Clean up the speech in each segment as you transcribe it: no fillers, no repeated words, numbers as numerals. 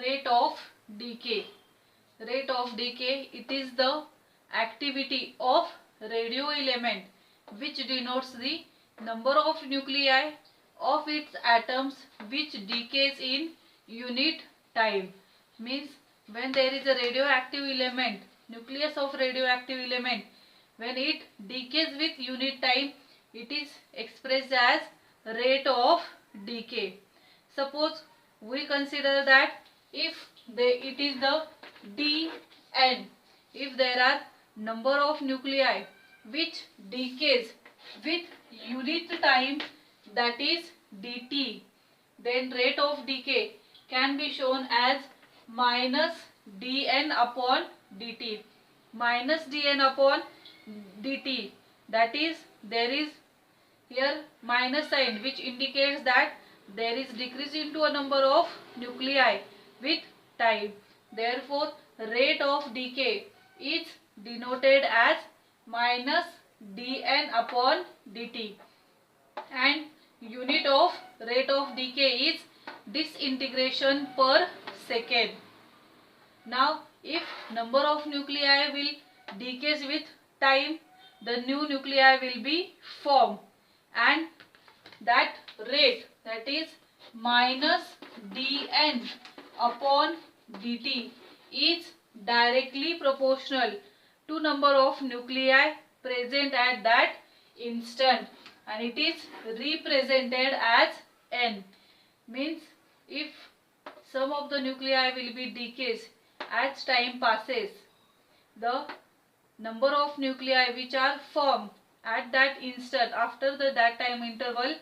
rate of decay. Rate of decay, it is the activity of radio element which denotes the number of nuclei of its atoms which decays in unit time. Means when there is a radioactive element, nucleus of radioactive element, when it decays with unit time, it is expressed as rate of decay. Suppose we consider that if it is the Dn, if there are number of nuclei which decays with unit time, that is dt, then rate of decay can be shown as minus dn upon dt. Minus dn upon dt, that is there is here minus sign which indicates that there is decrease into a number of nuclei with time. Therefore, rate of decay is denoted as minus dn upon dt, and unit of rate of decay is disintegration per second. Now, if number of nuclei will decays with time, the new nuclei will be formed, and that rate, that is minus dn upon dt, is directly proportional to number of nuclei present at that instant, and it is represented as n. Means if some of the nuclei will be decays as time passes, the number of nuclei which are formed at that instant after that time interval,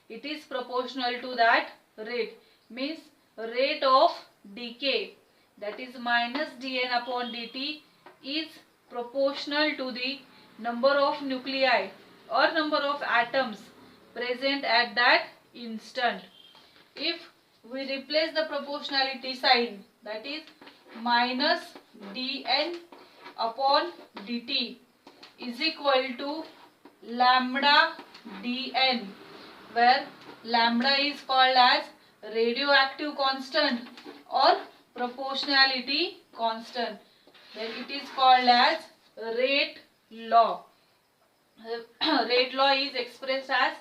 it is proportional to that rate. Means rate of decay, that is minus dn upon dt, is proportional to the number of nuclei or number of atoms present at that instant. If we replace the proportionality sign, that is minus dn upon dt is equal to lambda dn, where lambda is called as radioactive constant or proportionality constant, then it is called as rate law. Rate law is expressed as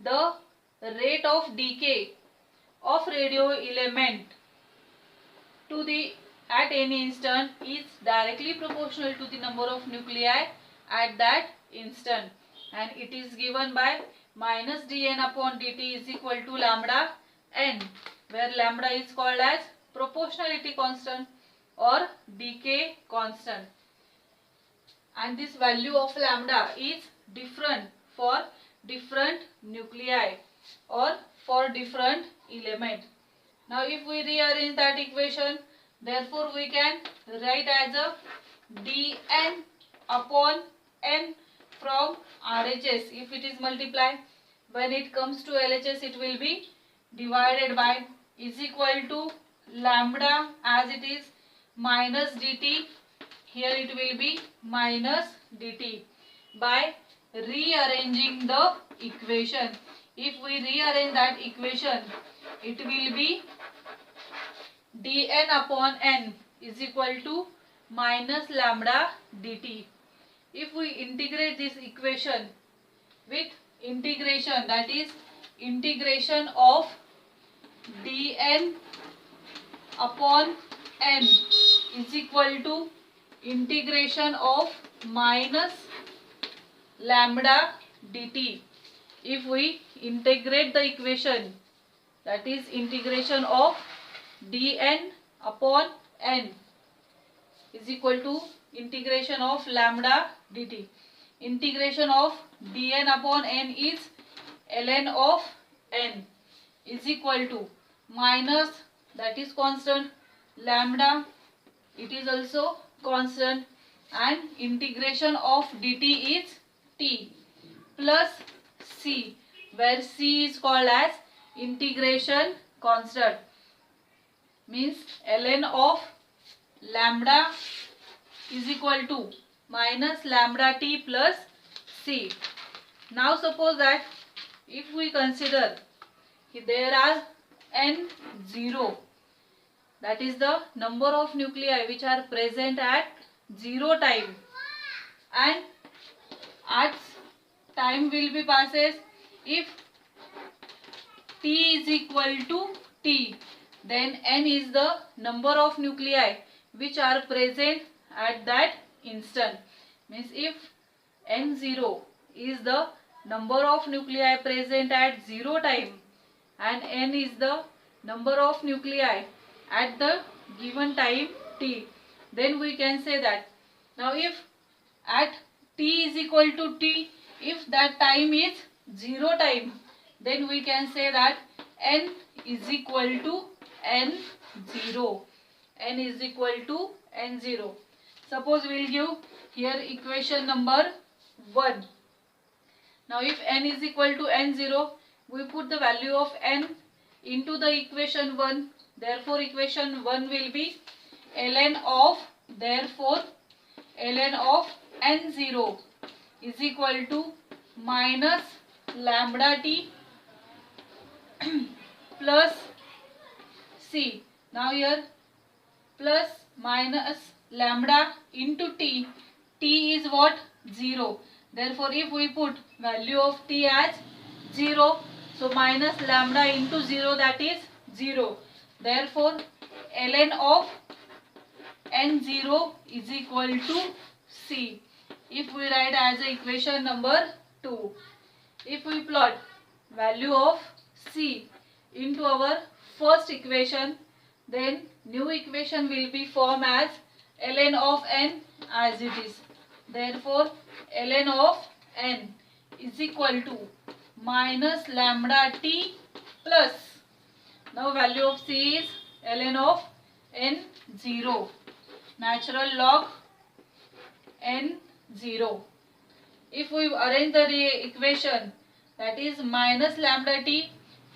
the rate of decay of radio element to the at any instant is directly proportional to the number of nuclei at that instant, and it is given by minus dn upon dt is equal to lambda n, where lambda is called as proportionality constant or decay constant, and this value of lambda is different for different nuclei or for different element. Now if we rearrange that equation, therefore we can write as a dn upon n from RHS. If it is multiplied, when it comes to LHS it will be divided by, is equal to lambda as it is minus dt, here it will be minus dt, by rearranging the equation. If we rearrange that equation, it will be dn upon n is equal to minus lambda dt. If we integrate this equation with integration, that is integration of dn upon n is equal to integration of minus lambda dt. If we integrate the equation, that is integration of dn upon n is equal to integration of lambda dt. Integration of dn upon n is ln of n is equal to minus, that is constant, lambda, it is also constant, and integration of dt is t, plus c, where c is called as integration constant. Means ln of lambda is equal to minus lambda t plus c. Now suppose that if we consider there are n0, that is the number of nuclei which are present at 0 time, and at time will be passes if t is equal to t, then n is the number of nuclei which are present at that instant. Means if n0 is the number of nuclei present at 0 time and n is the number of nuclei at the given time t, then we can say that now if at t is equal to t, if that time is 0 time, then we can say that n is equal to n0. N is equal to n0. Suppose we will give here equation number 1. Now if n is equal to n0, we put the value of n into the equation 1. Therefore equation 1 will be ln of, therefore ln of n0 is equal to minus lambda t plus c. Now here plus minus lambda into t. T is what? 0. Therefore if we put value of t as 0, so minus lambda into 0, that is 0. Therefore ln of n0 is equal to c. If we write as equation number 2, if we plot value of c into our first equation, then new equation will be formed as ln of n as it is. Therefore ln of n is equal to minus lambda t plus, now value of c is ln of n0, natural log n0. If we arrange the equation, that is minus lambda t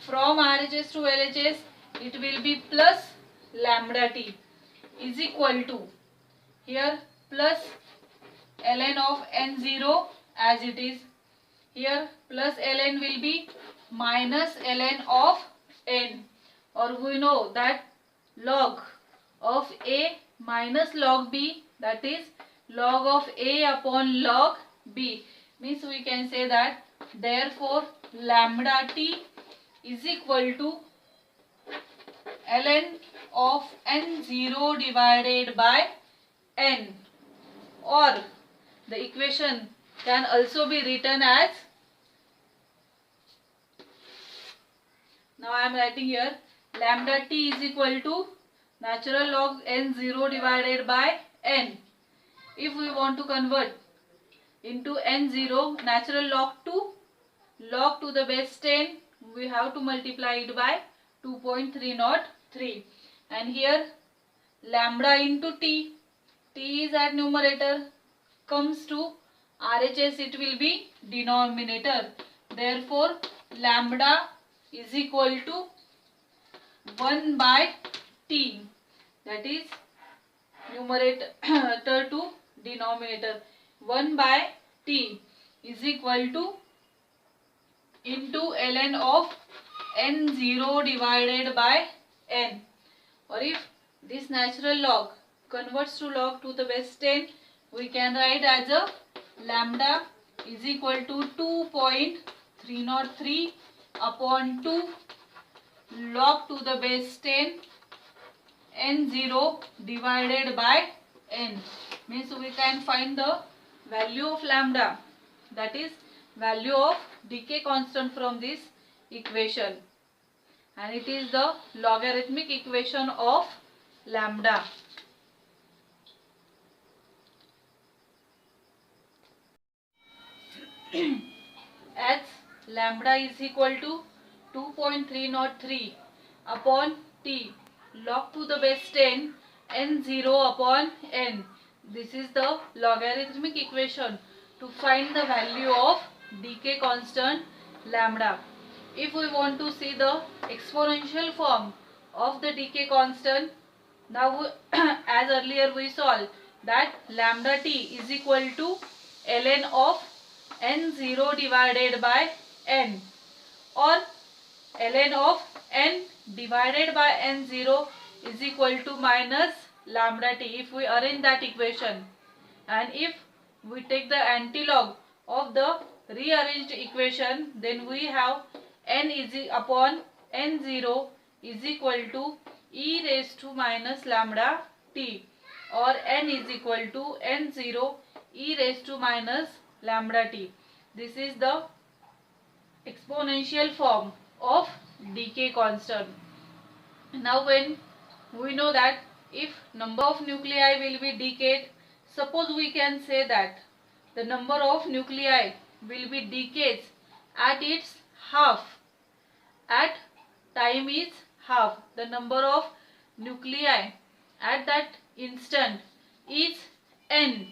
from RHS to LHS, it will be plus lambda t is equal to, here plus ln of n0 as it is, here plus ln will be minus ln of n, or we know that log of a minus log b, that is log of a upon log b, means we can say that therefore lambda t is equal to ln of n0 divided by n, or the equation can also be written as, now I am writing here lambda t is equal to natural log n0 divided by n. If we want to convert into n0 natural log to the base 10, we have to multiply it by 2.303, and here lambda into t is at numerator, comes to RHS, it will be denominator. Therefore lambda is equal to 1 by t, that is numerator to denominator, 1 by t is equal to into ln of n0 divided by n, or if this natural log converts to log to the base 10, we can write as a lambda is equal to 2.303 upon 2 log to the base 10 n0 divided by n, means we can find the value of lambda, that is value of decay constant from this equation, and it is the logarithmic equation of lambda. As lambda is equal to 2.303 upon t log to the base 10 n0 upon n. This is the logarithmic equation to find the value of decay constant lambda. If we want to see the exponential form of the decay constant, now as earlier we solved that lambda t is equal to ln of n0 divided by n, or ln of n divided by n0 is equal to minus lambda t. If we arrange that equation, and if we take the antilog of the rearranged equation, then we have n is upon n0 is equal to e raised to minus lambda t, or n is equal to n0 e raised to minus lambda t. This is the exponential form of decay constant. Now when we know that if number of nuclei will be decayed, suppose we can say that the number of nuclei will be decayed at its half, at time is half. The number of nuclei at that instant is n,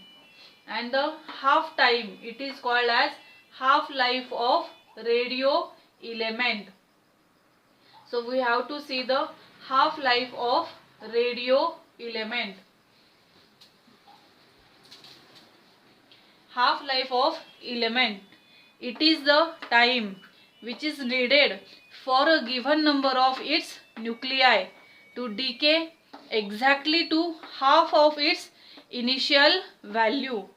and the half time, it is called as half life of radio element. So we have to see the half life of radio element. Half life of element, it is the time which is needed for a given number of its nuclei to decay exactly to half of its initial value.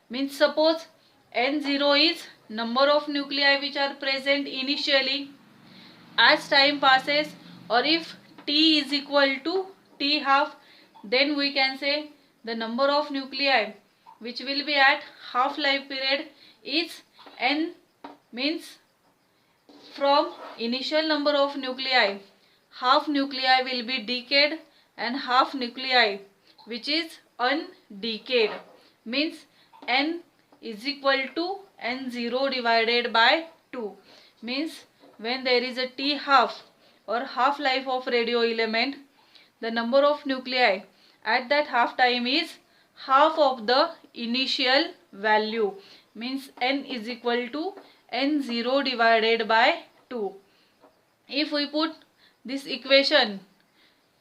Means suppose n0 is number of nuclei which are present initially. As time passes, or if t is equal to t half, then we can say the number of nuclei which will be at half life period is n, means from initial number of nuclei, half nuclei will be decayed and half nuclei which is undecayed, means n is equal to n0 divided by 2. Means when there is a t half or half life of radio element, the number of nuclei at that half time is half of the initial value, means n is equal to n0 divided by 2. If we put this equation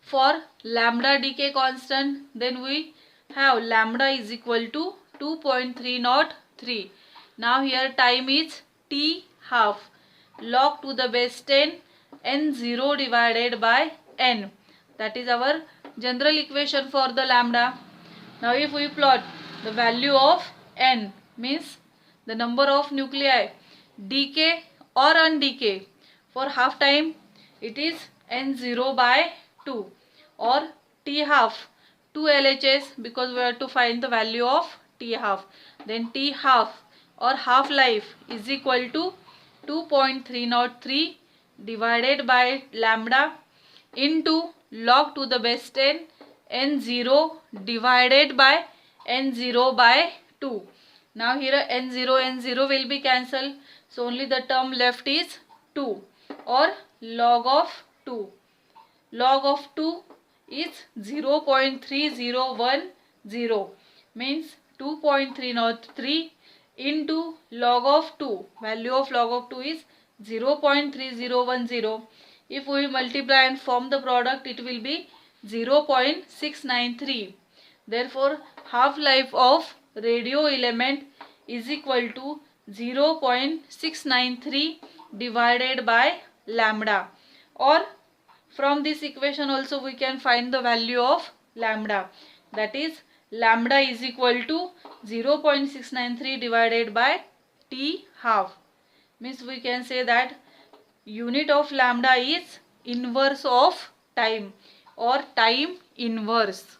for lambda decay constant, then we have lambda is equal to 2.303. Now here time is t half, log to the base 10 n0 divided by n. That is our general equation for the lambda. Now if we plot the value of n, means the number of nuclei decay or undecay, for half time it is n0 by 2, or t half 2 LHS, because we have to find the value of t half. Then t half or half life is equal to 2.303 divided by lambda into log to the base 10 n0 divided by n0 by 2. Now here n0 will be cancelled, so only the term left is 2, or log of 2. Log of 2 is 0.3010, means 2.303 into log of 2. Value of log of 2 is 0.3010. If we multiply and form the product, it will be 0.693. Therefore, half life of radio element is equal to 0.693 divided by lambda. Or from this equation also we can find the value of lambda. That is, lambda is equal to 0.693 divided by t half. Means we can say that unit of lambda is inverse of time, or time inverse.